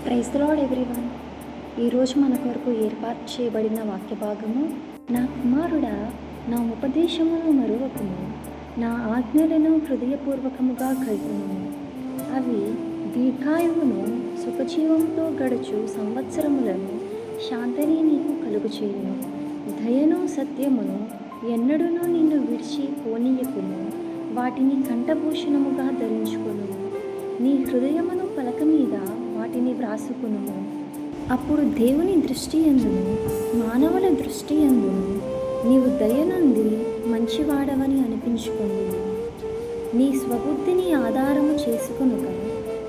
Praise the lord everyone. ఈరోజు మన కొరకు ఏర్పాటు చేయబడిన వాక్య భాగము, నా కుమారుడా, నా ఉపదేశమును మరువకుము, నా ఆజ్ఞలను హృదయపూర్వకముగా కైకొనుము. అవి దీర్ఘాయువును, సుఖజీవముతో గడుచు సంవత్సరములను, శాంతిని నీకు కలుగు చేయును. దయను సత్యమును ఎన్నడూనూ నిన్ను విడిచి పోనీయకుము. వాటిని కంఠభూషణముగా ధరించుకొనుము. నీ హృదయమును పలక మీద వాటిని వ్రాసుకొనుము. అప్పుడు దేవుని దృష్టి యందును మానవుల దృష్టి యందును నీవు దయనుంది మంచివాడవని అనిపించుకొందువు. నీ స్వబుద్ధిని ఆధారము చేసుకొనుక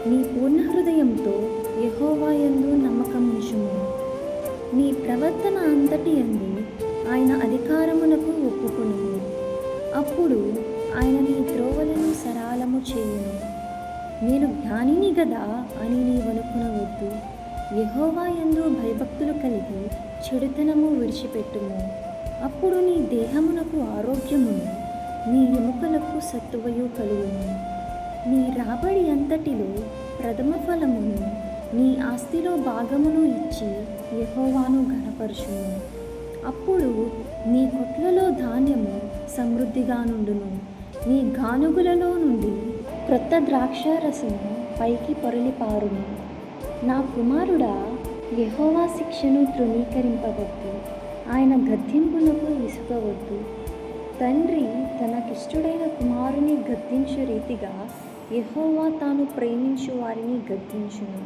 నీ పూర్ణ హృదయంతో యెహోవా యందు నమ్మకముంచుము. నీ ప్రవర్తన అంతటి యందు ఆయన అధికారమునకు ఒప్పుకొనుము. అప్పుడు ఆయన నీ త్రోవలను సరళము చేయును. నేను జ్ఞానిని గదా అని నీవనుకొనవద్దు. యెహోవా యందు భయభక్తులు కలిగి చెడుతనము విడిచిపెట్టుము. అప్పుడు నీ దేహమునకు ఆరోగ్యమును, నీ ఎముకలకు సత్తువయు కలుగును. నీ రాబడి అంతటిలో ప్రథమ ఫలమును, నీ ఆస్తిలో భాగమును ఇచ్చి యెహోవాను ఘనపరచుము. అప్పుడు నీ కొట్లలో ధాన్యము సమృద్ధిగా నుండును. నీ గానుగులలో నుండి క్రొత్త ద్రాక్షారసము పైకి పొరలిపారును. నా కుమారుడా, యెహోవా శిక్షను తృణీకరింపవద్దు. ఆయన గద్దింపునకు ఇసుకవద్దు. తండ్రి తనకిష్టుడైన కుమారుని గద్దించు రీతిగా యెహోవా తాను ప్రేమించు వారిని గద్దించును.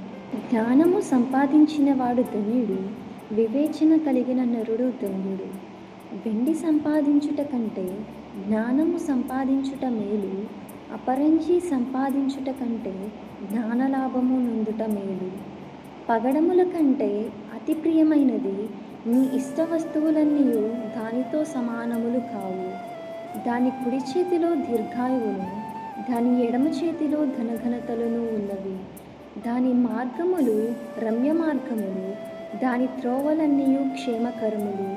జ్ఞానము సంపాదించిన వాడు ధన్యుడు, వివేచన కలిగిన నరుడు ధన్యుడు. వెండి సంపాదించుట కంటే జ్ఞానము సంపాదించుట మేలు. అపరంజి సంపాదించుట కంటే జ్ఞానలాభము నొందుట మేలు. పగడముల కంటే అతి ప్రియమైనది నీ ఇష్ట వస్తువులన్నీ దానితో సమానములు కావు. దాని కుడి చేతిలో దీర్ఘాయువును, దాని ఎడమ చేతిలో ధనఘనతలను ఉన్నవి. దాని మార్గములు రమ్య మార్గములు, దాని త్రోవలన్నీ క్షేమకరములు.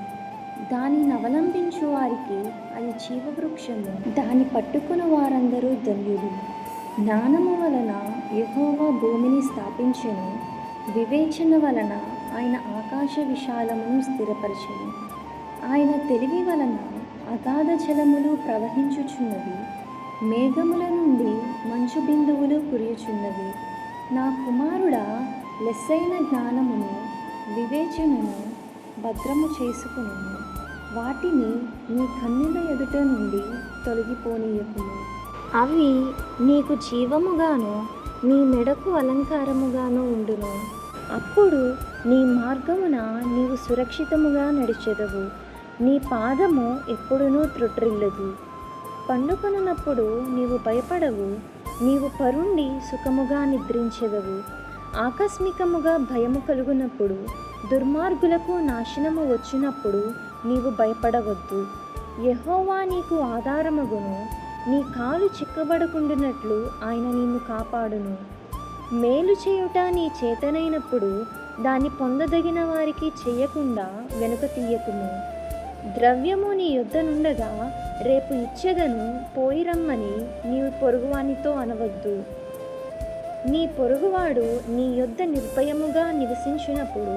దానిని అవలంబించు వారికి అది జీవవృక్షము. దాని పట్టుకుని వారందరూ ధన్యులు. జ్ఞానము వలన యెహోవా భూమిని స్థాపించెను. వివేచన వలన ఆయన ఆకాశ విశాలమును స్థిరపరచెను. ఆయన తెలివి వలన అగాధ జలములు ప్రవహించుచున్నవి. మేఘముల నుండి మంచు బిందువులు కురియుచున్నవి. నా కుమారుడా, లెస్సైన జ్ఞానమును వివేచనను భద్రము చేసుకును. వాటిని నీ కన్నుల ఎదుట నుండి తొలగిపోనీయకుము. అవి నీకు జీవముగాను, నీ మెడకు అలంకారముగాను ఉండును. అప్పుడు నీ మార్గమున నీవు సురక్షితముగా నడిచెదవు. నీ పాదము ఎప్పుడునూ త్రుట్రిల్లదు. పండుకొనున్నప్పుడు నీవు భయపడవు. నీవు పరుండి సుఖముగా నిద్రించెదవు. ఆకస్మికముగా భయము కలుగునప్పుడు, దుర్మార్గులకు నాశనము వచ్చినప్పుడు నీవు భయపడవద్దు. యెహోవా నీకు ఆధారమగును. నీ కాలు చిక్కబడకుండునట్లు ఆయన నిన్ను కాపాడును. మేలు చేయుట నీ చేతనైనప్పుడు దాన్ని పొందదగిన వారికి చేయకుండా వెనుక తీయకుము. ద్రవ్యము నీ యొద్ద నుండగా రేపు ఇచ్చెదను పోయిరమ్మని నీవు పొరుగువానితో అనవద్దు. నీ పొరుగువాడు నీ యొద్ద నిర్భయముగా నివసించినప్పుడు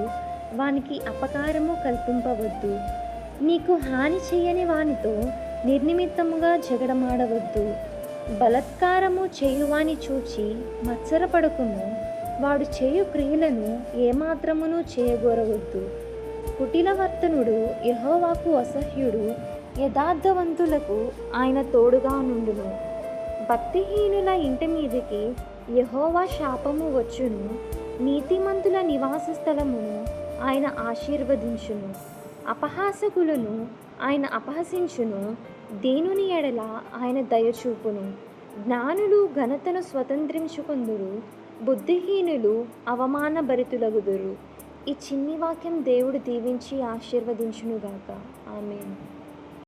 వానికి అపకారము కల్పింపవద్దు. నీకు హాని చేయని వానితో నిర్నిమిత్తముగా జగడమాడవద్దు. బలత్కారము చేయువాని చూచి మత్సరపడకుము. వాడు చేయు క్రియలను ఏమాత్రమును చేయగోరవద్దు. కుటిలవర్తనుడు యెహోవాకు అసహ్యుడు. యథార్థవంతులకు ఆయన తోడుగా నుండును. భక్తిహీనుల ఇంటి మీదకి యెహోవా శాపము వచ్చును. నీతిమంతుల నివాస స్థలమును ఆయన ఆశీర్వదించును. అపహాసకులను ఆయన అపహసించును. దీనుని ఎడల ఆయన దయచూపును. జ్ఞానులు ఘనతను స్వతంత్రించుకొందురు. బుద్ధిహీనులు అవమానభరితులగుదురు. ఈ చిన్ని వాక్యం దేవుడు దీవించి ఆశీర్వదించునుగాక. ఆమేన్.